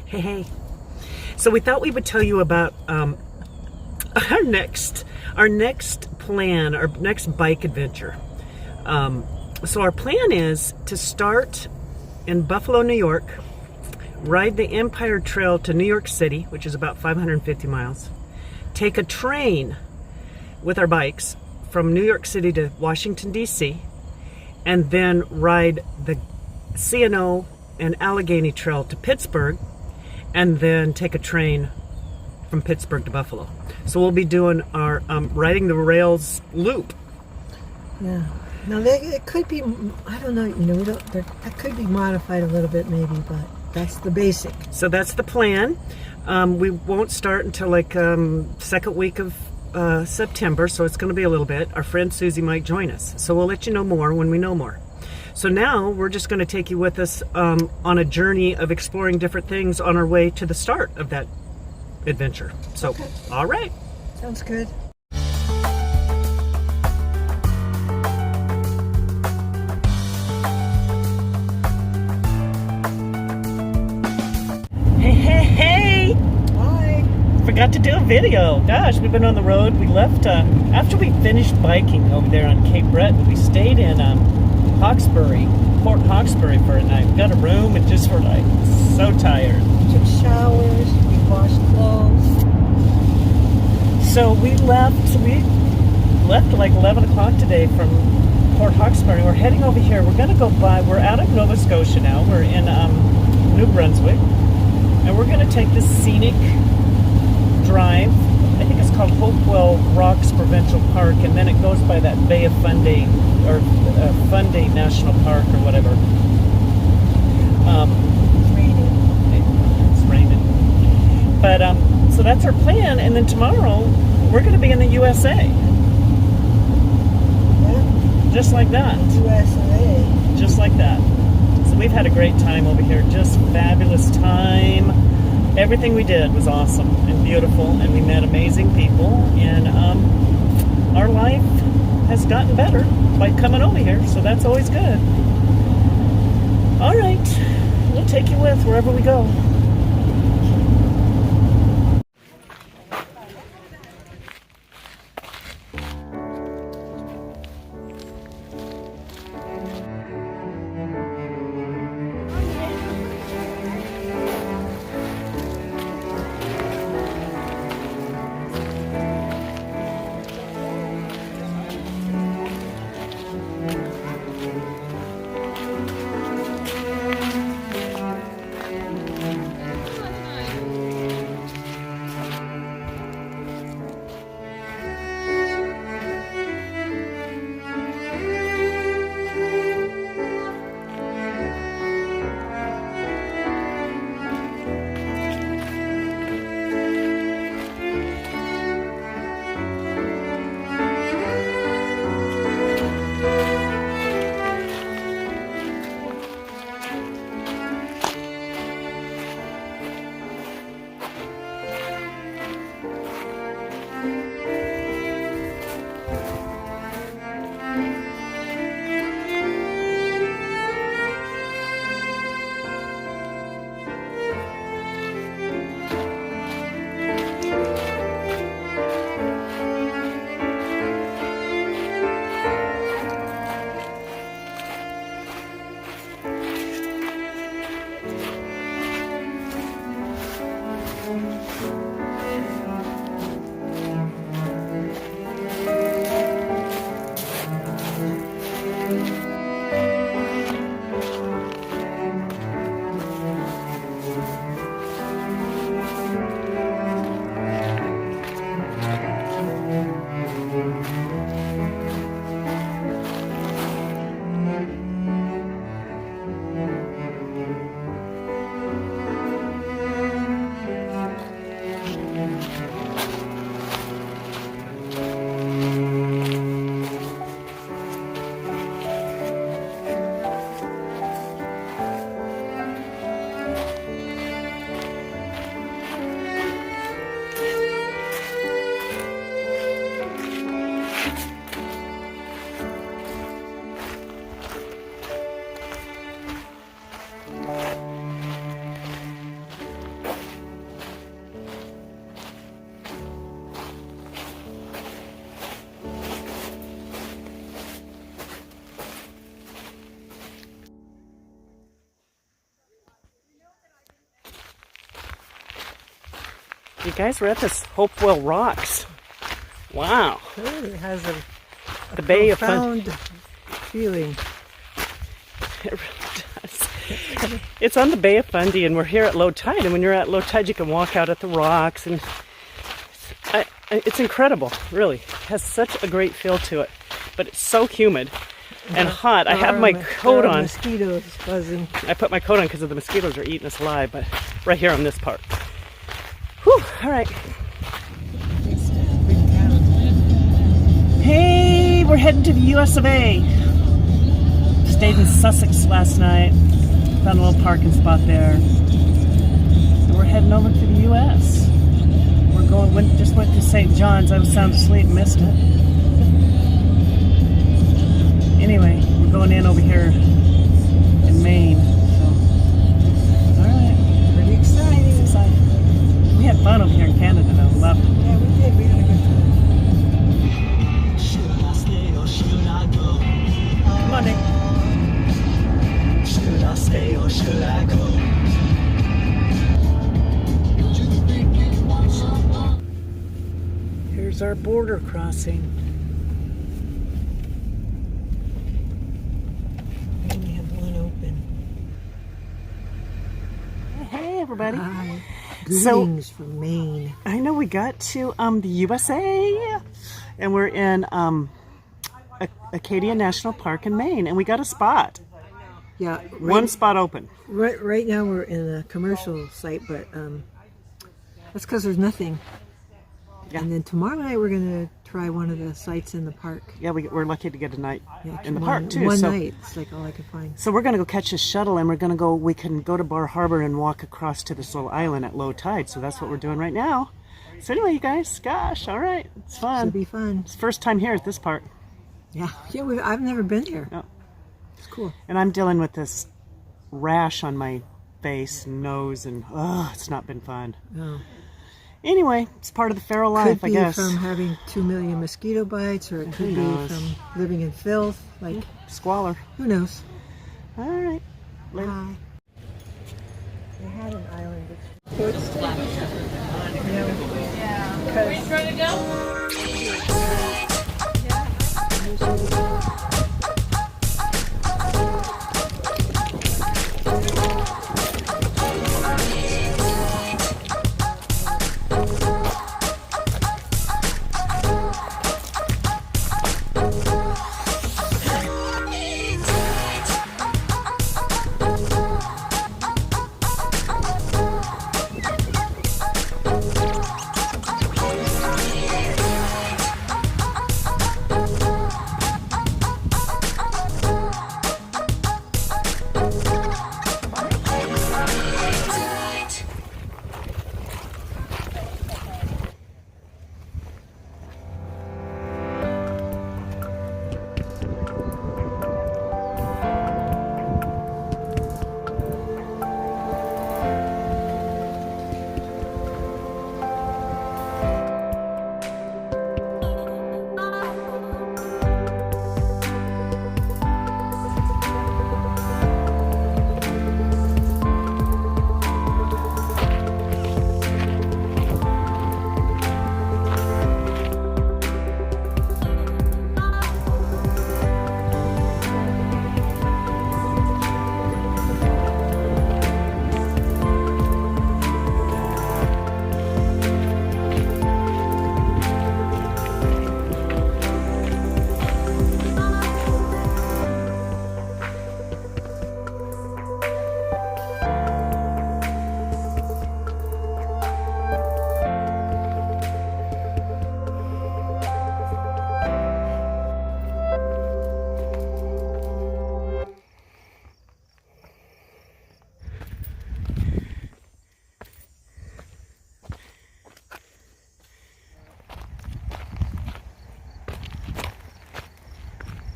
Hey. So we thought we would tell you about our next plan, our next bike adventure. So our plan is to start in Buffalo, New York, ride the Empire Trail to New York City, which is about 550 miles, take a train with our bikes from New York City to Washington, D.C., and then ride the C&O and Allegheny Trail to Pittsburgh, and then take a train from Pittsburgh to Buffalo. So we'll be doing our riding the rails loop. Yeah. Now it could be, I don't know, that could be modified a little bit maybe, but that's the basic. So that's the plan. We won't start until like second week of September, so it's going to be a little bit. Our friend Susie might join us, so we'll let you know more when we know more. So now we're just going to take you with us on a journey of exploring different things on our way to the start of that adventure. So, okay. All right. Sounds good. Hey! Hi. Forgot to do a video. Gosh, we've been on the road. We left after we finished biking over there on Cape Breton. We stayed in Port Hawkesbury for a night. We got a room and just were like so tired. Took showers, we washed clothes. So we left at like 11 o'clock today from Port Hawkesbury. We're heading over here. We're going to go by, we're out of Nova Scotia now. We're in New Brunswick. And we're going to take this scenic drive. I think it's called Hopewell Rocks Provincial Park, and then it goes by that Bay of Fundy, or Fundy National Park, or whatever. It's raining. But, so that's our plan, and then tomorrow, we're going to be in the USA. Yeah. Just like that. USA. Just like that. So we've had a great time over here, just fabulous time. Everything we did was awesome and beautiful, and we met amazing people, and our life has gotten better by coming over here, so that's always good. All right, we'll take you with wherever we go. You guys, we're at this Hopewell Rocks. Wow. It has a The Bay of Fun. profound feeling. It really does. It's on the Bay of Fundy, and we're here at low tide. And when you're at low tide, you can walk out at the rocks, and it's incredible. Really, it has such a great feel to it. But it's so humid and hot. I have my coat on. Mosquitoes buzzing. I put my coat on because the mosquitoes are eating us alive. But right here on this part. Whew. All right. Hey, we're heading to the US of A. Stayed in Sussex last night. Found a little parking spot there. And we're heading over to the US. We're going, just went to St. John's. I was sound asleep, missed it. Anyway, we're going in over here in Maine. So, alright. Pretty exciting. It's exciting. We had fun over here in Canada though. Loved it. Yeah, we did. We had a good time. Come on, Nick. Should I stay or should I go? Here's our border crossing. We only have one open. Hey, everybody. Hi. So- Greetings from Maine. I know we got to the USA, and we're in Acadia National Park in Maine, and we got a spot. Yeah. One spot open. Right now we're in a commercial site, but that's because there's nothing. Yeah. And then tomorrow night we're gonna try one of the sites in the park. Yeah, we're lucky to get a night Yeah, in the one- park too. One so, night, it's like all I could find. so we're gonna go catch a shuttle, and we can go to Bar Harbor and walk across to this little island at low tide. So that's what we're doing right now. So anyway, you guys, gosh, all right, it's fun. It'll be fun. It's first time here at this part. Yeah, I've never been here. No. It's cool. And I'm dealing with this rash on my face and nose, and it's not been fun. Oh. Anyway, it's part of the feral life, Could I be guess. from having 2 million mosquito bites, or it Who could be knows? from living in filth. Like, Squalor. who knows? All right. Later. Bye. They had an island. Yeah. Are you trying to go?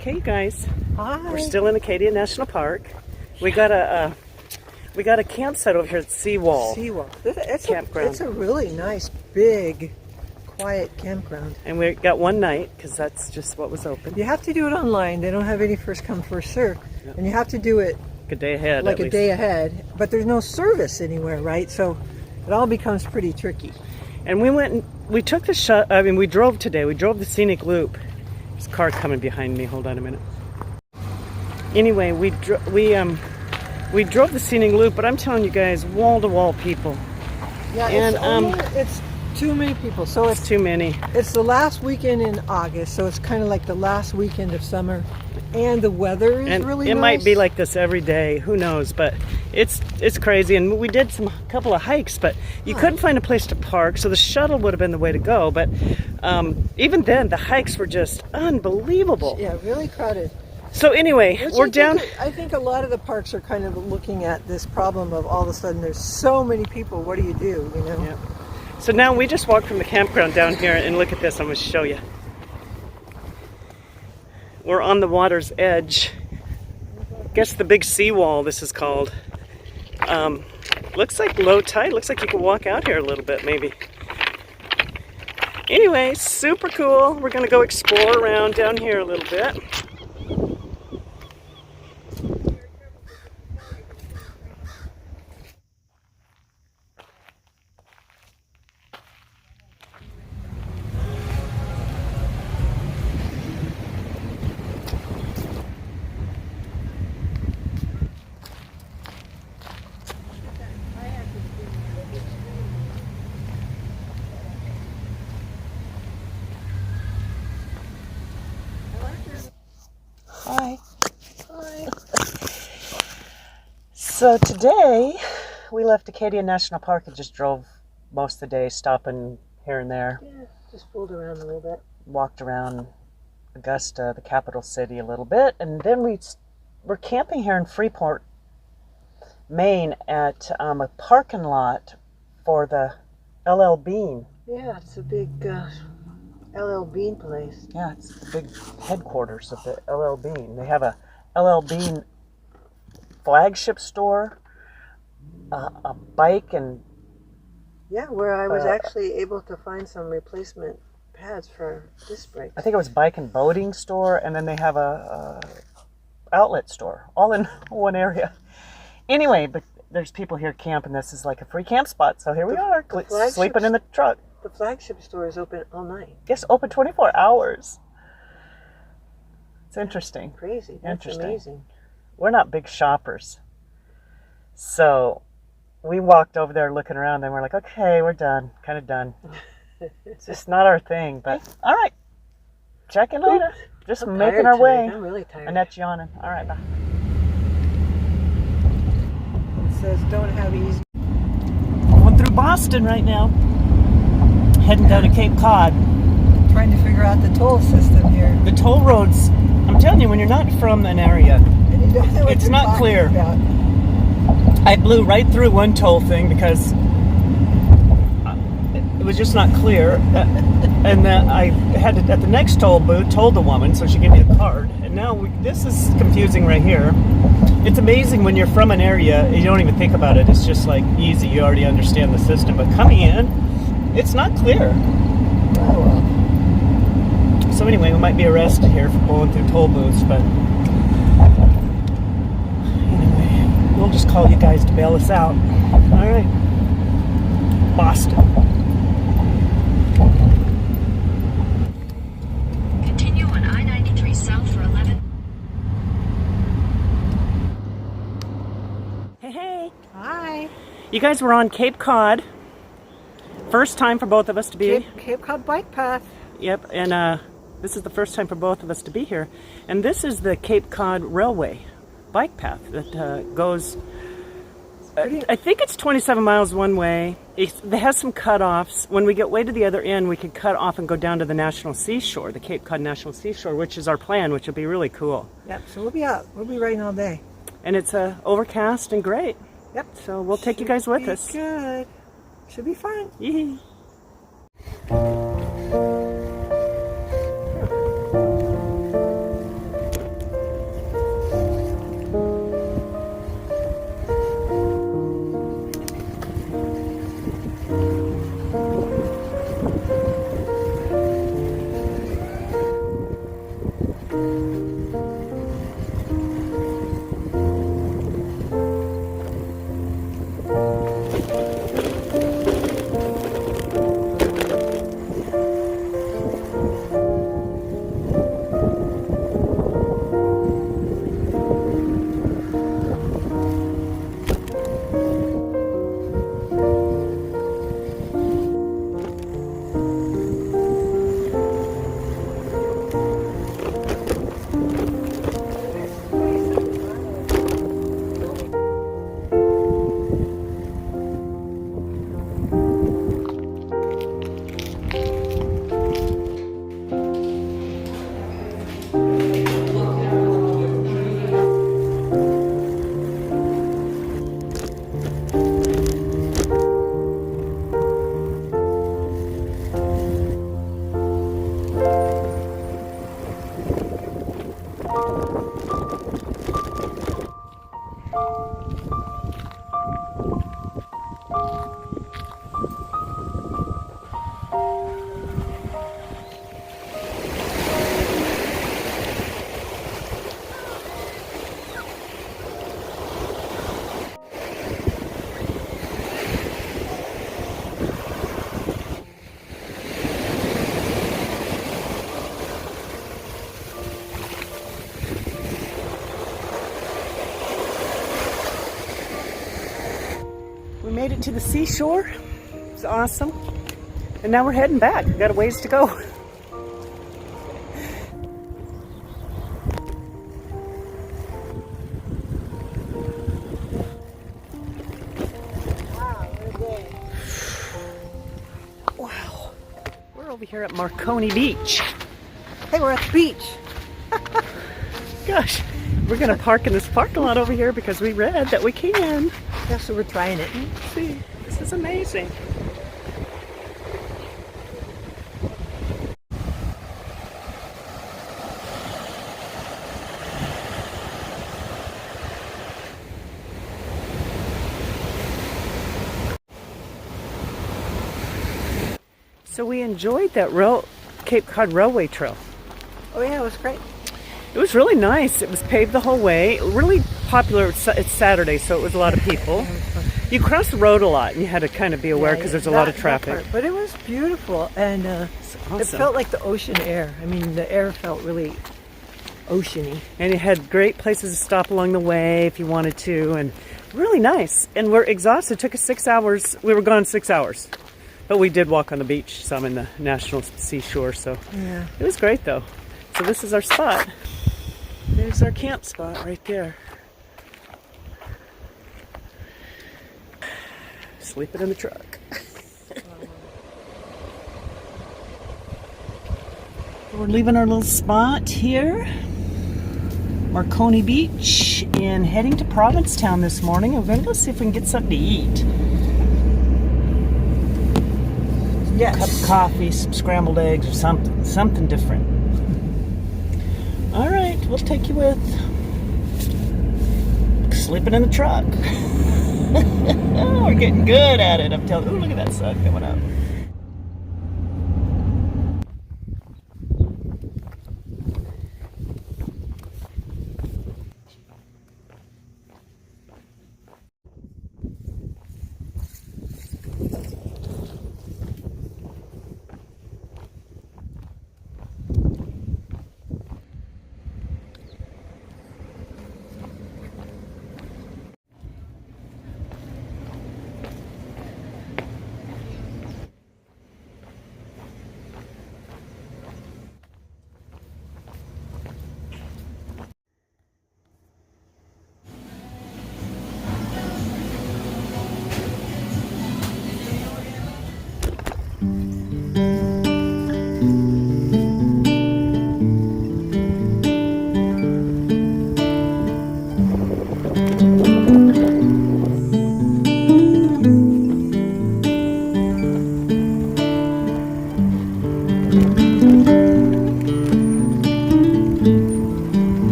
Okay, you guys. Hi. We're still in Acadia National Park. We got a campsite over here at Seawall. Seawall. It's Campground. It's a really nice, big, quiet campground. And we got one night because that's just what was open. You have to do it online. They don't have any first come, first serve. Yep. And you have to do it A day ahead. like at a least. day ahead. But there's no service anywhere, right? So it all becomes pretty tricky. And we went and we took the we drove today. We drove the scenic loop. There's a car coming behind me. Hold on a minute. Anyway, we drove the scenic loop, but I'm telling you guys, wall-to-wall people. Yeah, And it's too many people. So it's too many. It's the last weekend in August, so it's kind of like the last weekend of summer, and the weather is really It nice. might be like this every day. Who knows? But it's crazy. And we did a couple of hikes, but you couldn't find a place to park, so the shuttle would have been the way to go. But even then, the hikes were just unbelievable. Yeah, really crowded. So anyway, we're down. I think a lot of the parks are kind of looking at this problem of all of a sudden there's so many people. What do? You know? Yeah. So now we just walked from the campground down here, and look at this. I'm going to show you. We're on the water's edge. I guess the big seawall, this is called. Looks like low tide. Looks like you can walk out here a little bit, maybe. Anyway, super cool. We're going to go explore around down here a little bit. Hi. So today we left Acadia National Park and just drove most of the day, stopping here and there. Yeah, just fooled around a little bit. Walked around Augusta, the capital city, a little bit, and then we're camping here in Freeport, Maine, at a parking lot for the LL Bean. Yeah, it's a big LL Bean place. Yeah, it's the big headquarters of the LL Bean. They have a LL Bean flagship store, a bike, and Yeah, where I was actually able to find some replacement pads for disc brakes. I think it was bike and boating store, and then they have a outlet store, all in one area. Anyway, but there's people here camping. This is like a free camp spot, so here we are, sleeping in the truck. The flagship store is open all night. Yes, open 24 hours. It's interesting. Crazy. That's Interesting. amazing. We're not big shoppers. So we walked over there looking around, and we're like, okay, we're done. Kind of done. It's just not our thing, but all right. Check in later. Just I'm making tired our today. way. I'm really tired. Annette's yawning. All right, bye. It says don't have easy. Going through Boston right now. Heading down to Cape Cod. Trying to figure out the toll system here. The toll roads, I'm telling you, when you're not from an area, And you don't know what it's you're not talking clear. about. I blew right through one toll thing because it was just not clear. And then I had to, at the next toll booth, told the woman, so she gave me a card. And now this is confusing right here. It's amazing when you're from an area, you don't even think about it. It's just like easy, you already understand the system. But coming in, it's not clear. Oh, well. So anyway, we might be arrested here for going through toll booths, but anyway, we'll just call you guys to bail us out. All right. Boston. Continue on I-93 south for 11. Hey. Hi. You guys were on Cape Cod. First time for both of us to be. Cape Cod Bike Path. Yep, and this is the first time for both of us to be here. And this is the Cape Cod Railway bike path that goes, I think it's 27 miles one way. It has some cutoffs. When we get way to the other end, we can cut off and go down to the National Seashore, the Cape Cod National Seashore, which is our plan, which will be really cool. Yep, so we'll be out. We'll be riding all day. And it's overcast and great. Yep. So we'll take you guys with us. Good. Should be fun. Yee. to the seashore. It's awesome. And now we're heading back. We've got a ways to go. Wow. We're over here at Marconi Beach. Hey, we're at the beach. Gosh, we're going to park in this parking lot over here because we read that we can. Yeah, so we're trying it. Let's see, this is amazing. So we enjoyed that Cape Cod Railway Trail. Oh yeah, it was great. It was really nice. It was paved the whole way. Really popular. It's Saturday, so it was a lot of people. You crossed the road a lot, and you had to kind of be aware because there's a lot of traffic. But it was beautiful, and Awesome. it felt like the ocean air. I mean, the air felt really oceany. And it had great places to stop along the way if you wanted to, and really nice. And we're exhausted. It took us 6 hours. We were gone 6 hours. But we did walk on the beach some in the National Seashore, so Yeah. it was great though. So this is our spot. There's our camp spot right there. Sleeping in the truck. We're leaving our little spot here, Marconi Beach, and heading to Provincetown this morning. We're going to go see if we can get something to eat. Yes. Cup of coffee, some scrambled eggs, or something different. All right, we'll take you with. Sleeping in the truck. We're getting good at it. I'm telling you. Ooh, look at that sun coming up.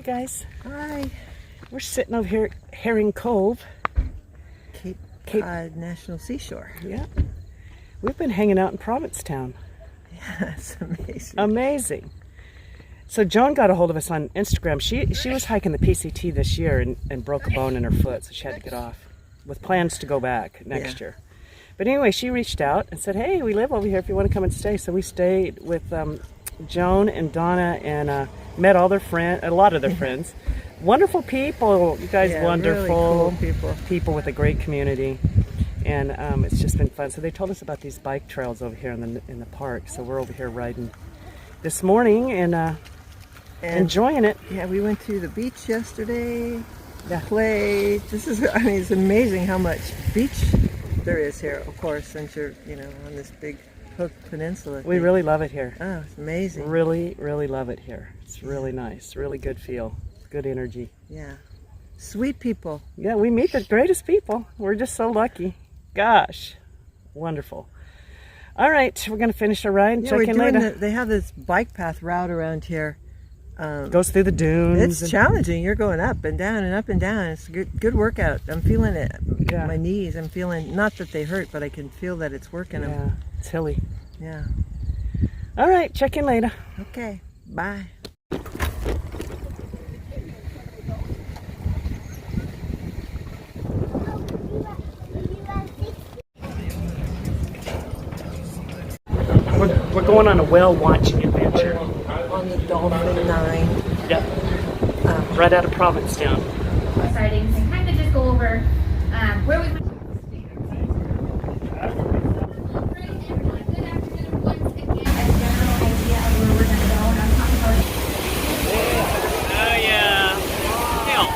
Guys, Hi. we're sitting over here at Herring Cove. Cape Cod National Seashore. Yeah, we've been hanging out in Provincetown. Yeah, it's amazing. Amazing. So Joan got a hold of us on Instagram. She was hiking the PCT this year and broke a bone in her foot, so she had to get off with plans to go back next year. But anyway, she reached out and said, hey, we live over here if you want to come and stay. So we stayed with Joan and Donna and met all their friends, a lot of their friends. Wonderful people, you guys, wonderful really cool people with a great community, and it's just been fun. So they told us about these bike trails over here in the park. So we're over here riding this morning and enjoying it. Yeah, we went to the beach yesterday. Yeah. Played. I mean, it's amazing how much beach there is here. Of course, since you're, on this big Peninsula. I We think. really love it here. Oh, it's amazing. Really, really love it here. It's really nice. Really good feel. Good energy. Yeah. Sweet people. Yeah, we meet the greatest people. We're just so lucky. Gosh, wonderful. All right, we're going to finish our ride and Yeah, check we're in doing later. they have this bike path route around here. Goes through the dunes. It's and- challenging. You're going up and down and up and down. It's a good workout. I'm feeling it. Yeah. My knees. I'm feeling, not that they hurt, but I can feel that it's working. Yeah, it's hilly. Yeah. All right, check in later. Okay. Bye. We're going on a whale watching adventure. On the Dolphin 9. Yep. Right out of Provincetown. Sightings and kind of just go over where we went. Good afternoon once again. A general idea of where we're going to go, and I'm talking about Oh yeah. Hell.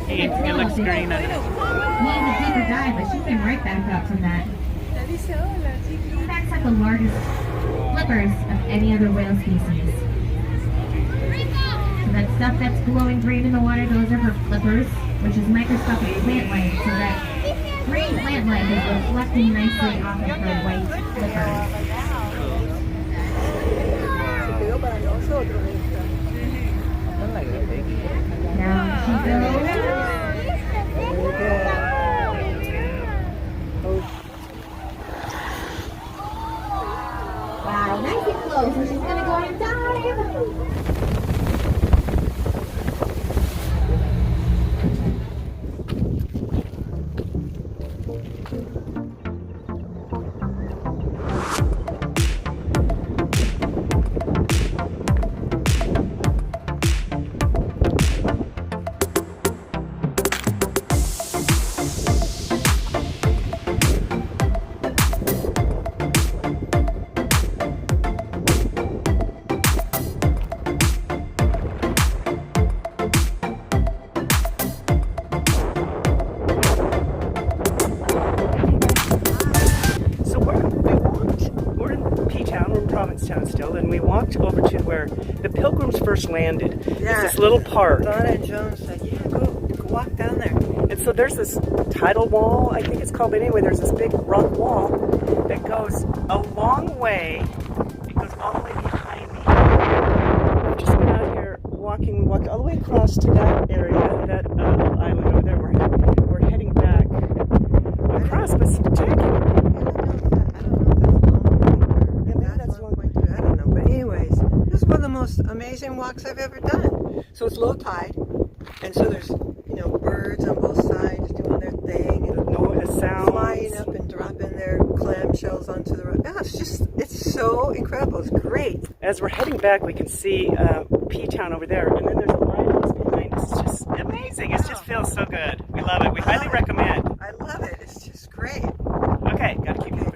It looks green. needing a deeper dive, but she came right back up from that. That's like the largest flippers of any other whale species. So that stuff that's glowing green in the water, those are her flippers, which is microscopic plant light. So that green plant light is reflecting nicely off of her white flippers. Now she goes. Wow, nice and close. So she's gonna go and dive. So we're in P-Town, we're in Provincetown still, and we walked over to where the Pilgrims first landed. Yeah. It's this little park. Donna and Joan said, yeah, go walk down there. And so there's this tidal wall, I think it's called, but anyway, there's this big rock wall that goes a long way. It goes all the way behind me. We've just been out here walking. We walked all the way across to that area, that little island over there. We're heading back across, but it's spectacular. I don't know. But anyways, this is one of the most amazing walks I've ever done. So it's low tide, and so there's birds on both sides doing their thing, and No sound. flying up and dropping their clamshells onto the road. Yeah, it's so incredible. It's great. As we're heading back, we can see P-Town over there, and then there's a lighthouse behind us. It's just amazing. It just feels so good. We love it. We highly recommend. I love it. It's just great. Okay, gotta keep moving.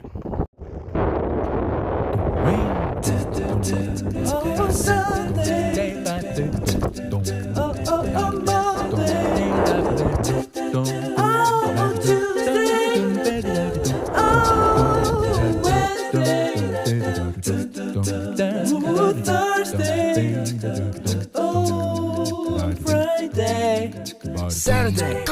Saturday.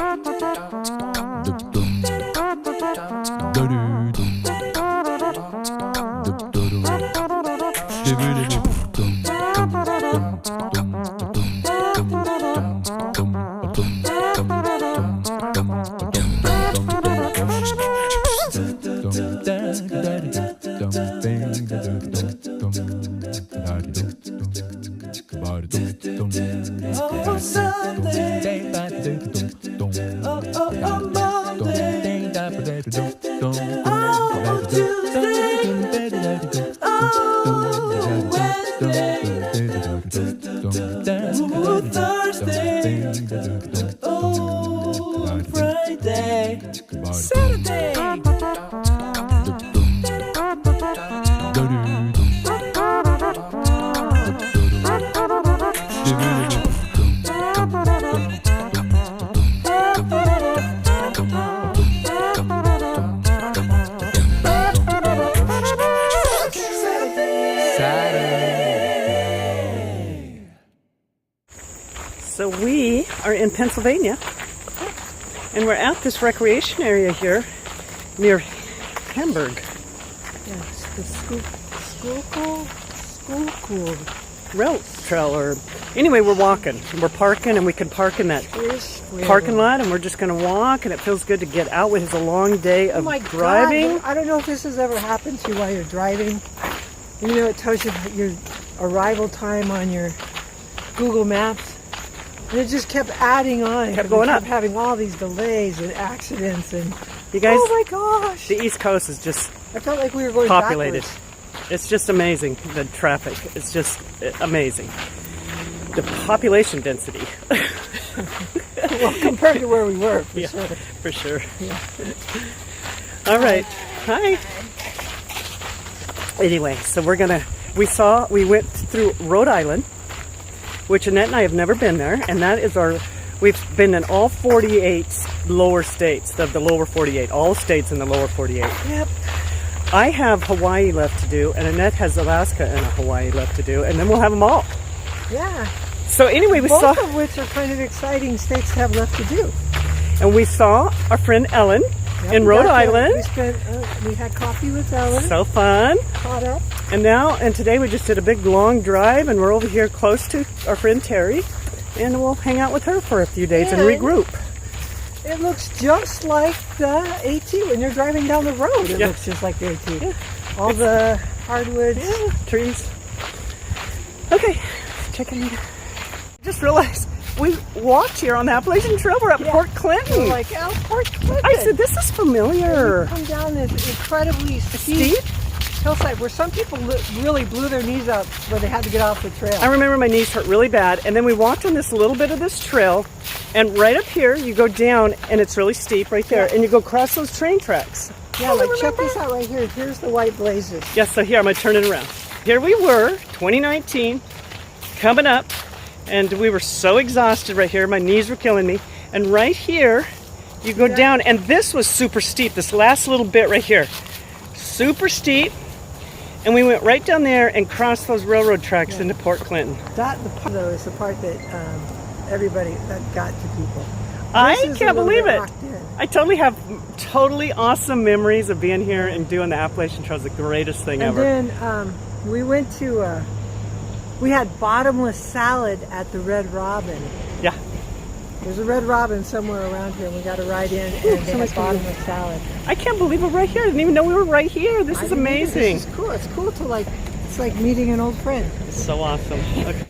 Friday, Saturday. So we are in Pennsylvania, and we're at this recreation area here near Hamburg. Yes, the school Rail trail, or anyway, we're walking. We're parking, and we can park in that parking lot, and we're just going to walk, and it feels good to get out. It was a long day of driving. God, I don't know if this has ever happened to you while you're driving. You know, it tells you your arrival time on your Google Maps. And it just kept adding on. Kept going up. Having all these delays and accidents and... You guys, oh my gosh! the East Coast is just I felt like we were going populated. backwards. It's just amazing, the traffic. It's just amazing. The population density. Well, compared to where we were, for Yeah, sure. for sure. Yeah. All right. Hi. Anyway, so we went through Rhode Island, which Annette and I have never been there, and that is we've been in all 48 lower states, the lower 48, all states in the lower 48. Yep. I have Hawaii left to do, and Annette has Alaska and Hawaii left to do, and then we'll have them all. Yeah. So anyway, Both of which are kind of exciting states to have left to do. and we saw our friend Ellen in Rhode Island. We had coffee with Ellen. So fun. Caught up. And today we just did a big long drive, and we're over here close to our friend Terry, and we'll hang out with her for a few days and regroup. It looks just like the AT when you're driving down the road. It Yeah. looks just like the AT. Yeah. All the hardwoods. Yeah, trees. Okay, checking in. Just realized we walked here on the Appalachian Trail. We're at Port Clinton. We're like, oh, Port Clinton. I said, this is familiar. We come down this incredibly steep hillside where some people really blew their knees out where they had to get off the trail. I remember my knees hurt really bad, and then we walked on this little bit of this trail, and right up here you go down, and it's really steep right there, and you go across those train tracks. Yeah, like check this out right here. Here's the white blazes. Yes, so here I'm gonna turn it around. Here we were, 2019, coming up, and we were so exhausted right here. My knees were killing me, and right here you go down, and this was super steep. This last little bit right here, super steep. And we went right down there and crossed those railroad tracks into Port Clinton. The part though is the part that that got to people. I This is can't a little believe bit it. locked in. I totally have totally awesome memories of being here and doing the Appalachian Trail. It's the greatest thing And ever. then we went to we had bottomless salad at the Red Robin. Yeah. There's a Red Robin somewhere around here, and we got a ride in, and they had bottomless salad. I can't believe we're right here. I didn't even know we were right here. This is I didn't either. amazing. This is cool. It's cool to it's like meeting an old friend. It's so awesome. Okay.